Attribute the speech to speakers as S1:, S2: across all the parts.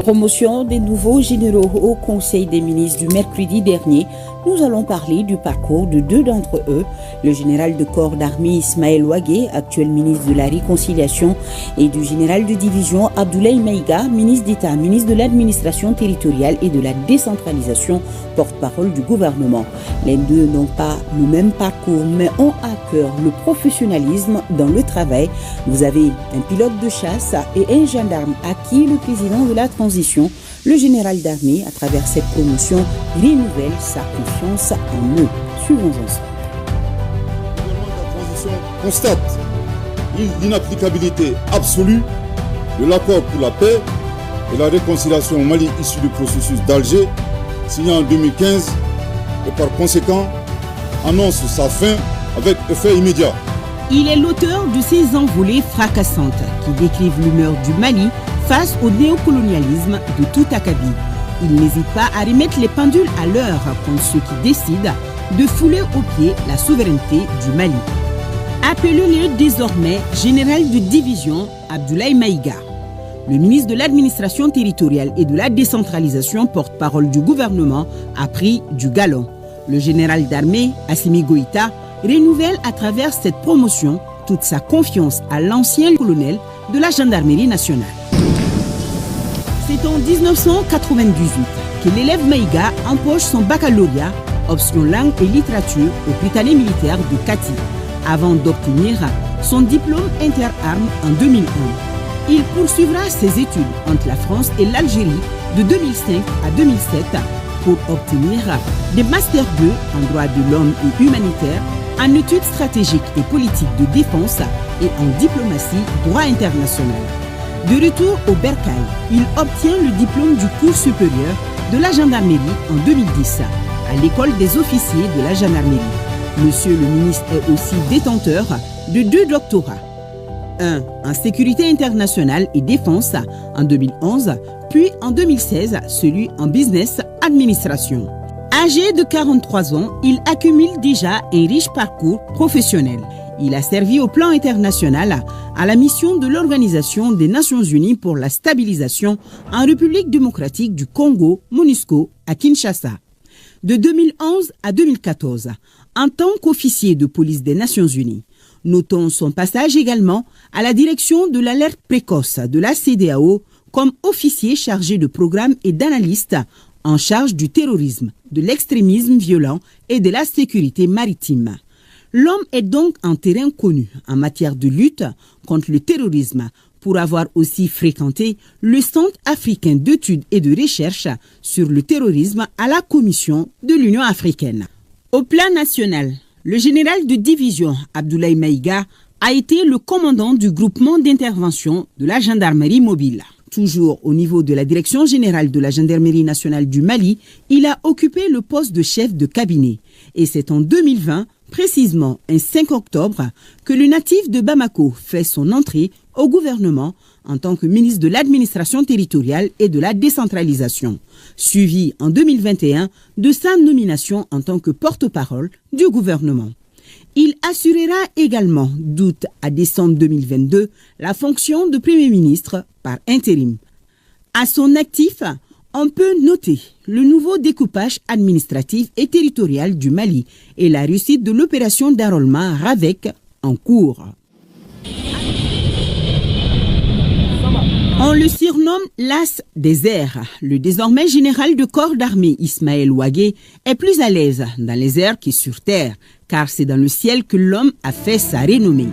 S1: Promotion des nouveaux généraux au Conseil des ministres du mercredi dernier, nous allons parler du parcours de deux d'entre eux, le général de corps d'armée Ismaël Ouagué, actuel ministre de la Réconciliation, et du général de division Abdoulaye Maïga, ministre d'État, ministre de l'Administration territoriale et de la décentralisation, porte-parole du gouvernement. Les deux n'ont pas le même parcours, mais ont à cœur le professionnalisme dans le travail. Vous avez un pilote de chasse et un gendarme à qui le président de la transition, le général d'armée, à travers cette promotion, renouvelle sa confiance en eux. Suivons ensemble.
S2: Le gouvernement de la transition constate l'inapplicabilité absolue de l'accord pour la paix et la réconciliation au Mali issu du processus d'Alger, signé en 2015, et par conséquent annonce sa fin avec effet immédiat.
S1: Il est l'auteur de ces envolées fracassantes qui décrivent l'humeur du Mali face au néocolonialisme de tout acabit. Il n'hésite pas à remettre les pendules à l'heure contre ceux qui décident de fouler aux pieds la souveraineté du Mali. Appelons-le désormais général de division Abdoulaye Maïga. Le ministre de l'Administration territoriale et de la décentralisation, porte-parole du gouvernement, a pris du galon. Le général d'armée, Assimi Goïta, renouvelle à travers cette promotion toute sa confiance à l'ancien colonel de la gendarmerie nationale. C'est en 1998 que l'élève Maïga empoche son baccalauréat, option langue et littérature au Britannique militaire de Kati, avant d'obtenir son diplôme interarmes en 2001. Il poursuivra ses études entre la France et l'Algérie de 2005 à 2007 pour obtenir des Master 2 en droit de l'homme et humanitaire, en études stratégiques et politiques de défense et en diplomatie droit international. De retour au Bercail, il obtient le diplôme du cours supérieur de la gendarmerie en 2010 à l'école des officiers de la gendarmerie. Monsieur le ministre est aussi détenteur de 2 doctorats. Un en sécurité internationale et défense en 2011, puis en 2016 celui en business administration. Âgé de 43 ans, il accumule déjà un riche parcours professionnel. Il a servi au plan international à la mission de l'Organisation des Nations Unies pour la stabilisation en République démocratique du Congo, MONUSCO, à Kinshasa. De 2011 à 2014, en tant qu'officier de police des Nations Unies. Notons son passage également à la direction de l'alerte précoce de la CEDEAO comme officier chargé de programme et d'analyste en charge du terrorisme, de l'extrémisme violent et de la sécurité maritime. L'homme est donc un terrain connu en matière de lutte contre le terrorisme pour avoir aussi fréquenté le Centre africain d'études et de recherche sur le terrorisme à la Commission de l'Union africaine. Au plan national, le général de division Abdoulaye Maïga a été le commandant du groupement d'intervention de la gendarmerie mobile. Toujours au niveau de la direction générale de la gendarmerie nationale du Mali, il a occupé le poste de chef de cabinet. Et c'est en 2020, précisément un 5 octobre, que le natif de Bamako fait son entrée au gouvernement en tant que ministre de l'Administration territoriale et de la décentralisation, suivi en 2021 de sa nomination en tant que porte-parole du gouvernement. Il assurera également, d'août à décembre 2022, la fonction de Premier ministre par intérim. À son actif, on peut noter le nouveau découpage administratif et territorial du Mali et la réussite de l'opération d'enrôlement RAVEC en cours. On le surnomme l'as des airs. Le désormais général de corps d'armée Ismaël Ouagué est plus à l'aise dans les airs que sur terre, car c'est dans le ciel que l'homme a fait sa renommée.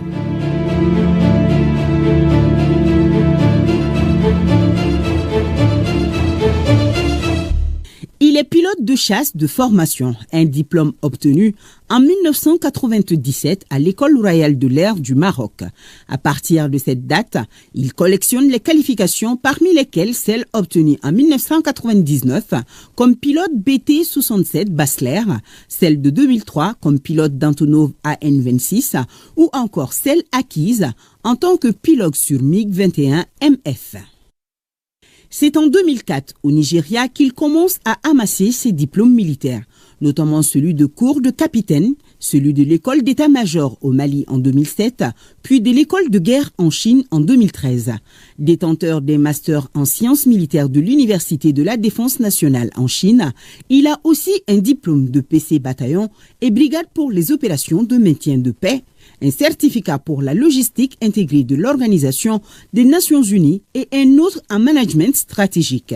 S1: Il est pilote de chasse de formation, un diplôme obtenu en 1997 à l'École royale de l'air du Maroc. À partir de cette date, il collectionne les qualifications parmi lesquelles celles obtenues en 1999 comme pilote BT-67 Basler, celle de 2003 comme pilote d'Antonov AN-26 ou encore celle acquise en tant que pilote sur MiG-21 MF. C'est en 2004, au Nigeria, qu'il commence à amasser ses diplômes militaires. notamment celui de cours de capitaine, celui de l'école d'état-major au Mali en 2007, puis de l'école de guerre en Chine en 2013. Détenteur des masters en sciences militaires de l'Université de la Défense nationale en Chine, il a aussi un diplôme de PC bataillon et brigade pour les opérations de maintien de paix, un certificat pour la logistique intégrée de l'Organisation des Nations Unies et un autre en management stratégique.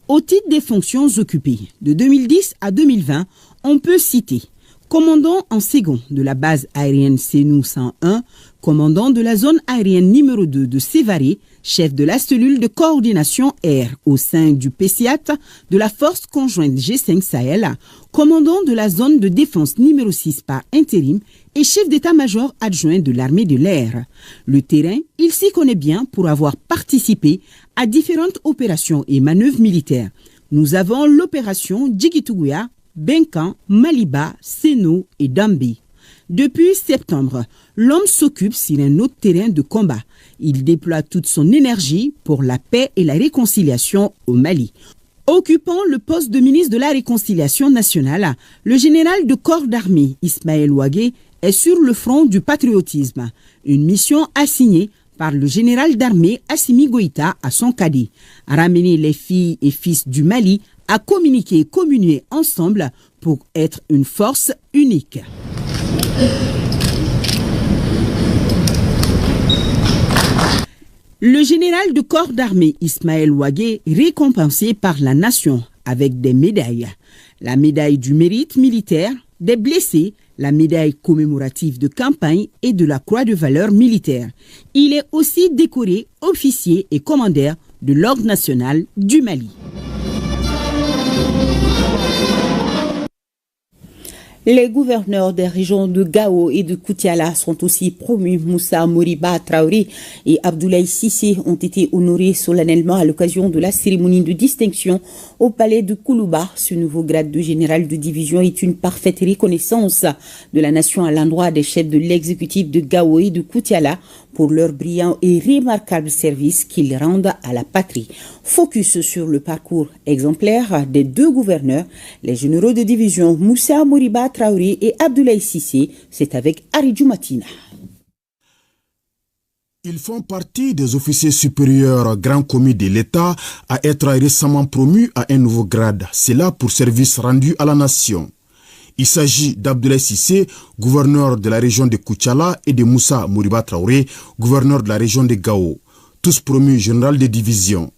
S1: Au titre des fonctions occupées de 2010 à 2020, on peut citer commandant en second de la base aérienne Sénou 101, commandant de la zone aérienne numéro 2 de Sévaré, chef de la cellule de coordination air au sein du PCIAT de la force conjointe G5 Sahel, commandant de la zone de défense numéro 6 par intérim et chef d'état-major adjoint de l'armée de l'air. Le terrain, il s'y connaît bien pour avoir participé à différentes opérations et manœuvres militaires. Nous avons l'opération Djigitouya, Benkan, Maliba, Seno et Dambi. Depuis septembre, l'homme s'occupe sur un autre terrain de combat. Il déploie toute son énergie pour la paix et la réconciliation au Mali. Occupant le poste de ministre de la Réconciliation nationale, le général de corps d'armée Ismaël Ouagé est sur le front du patriotisme, une mission assignée par le général d'armée Assimi Goïta à son cadet, ramener les filles et fils du Mali à communiquer et communier ensemble pour être une force unique. Le général de corps d'armée Ismaël Ouagé est récompensé par la nation avec des médailles. La médaille du mérite militaire, des blessés, la médaille commémorative de campagne et de la croix de valeur militaire. Il est aussi décoré officier et commandeur de l'Ordre national du Mali. Les gouverneurs des régions de Gao et de Koutiala sont aussi promus. Moussa Moriba Traoré et Abdoulaye Cissé ont été honorés solennellement à l'occasion de la cérémonie de distinction au palais de Koulouba. Ce nouveau grade de général de division est une parfaite reconnaissance de la nation à l'endroit des chefs de l'exécutif de Gao et de Koutiala pour leur brillant et remarquable service qu'ils rendent à la patrie. Focus sur le parcours exemplaire des deux gouverneurs, les généraux de division Moussa Moriba Traoré et Abdoulaye Cissé, c'est avec Aridjou Matina.
S3: Ils font partie des officiers supérieurs grands commis de l'État à être récemment promus à un nouveau grade. C'est là pour service rendu à la nation. Il s'agit d'Abdoulaye Cissé, gouverneur de la région de Koutiala, et de Moussa Moriba Traoré, gouverneur de la région de Gao, tous promus général de division.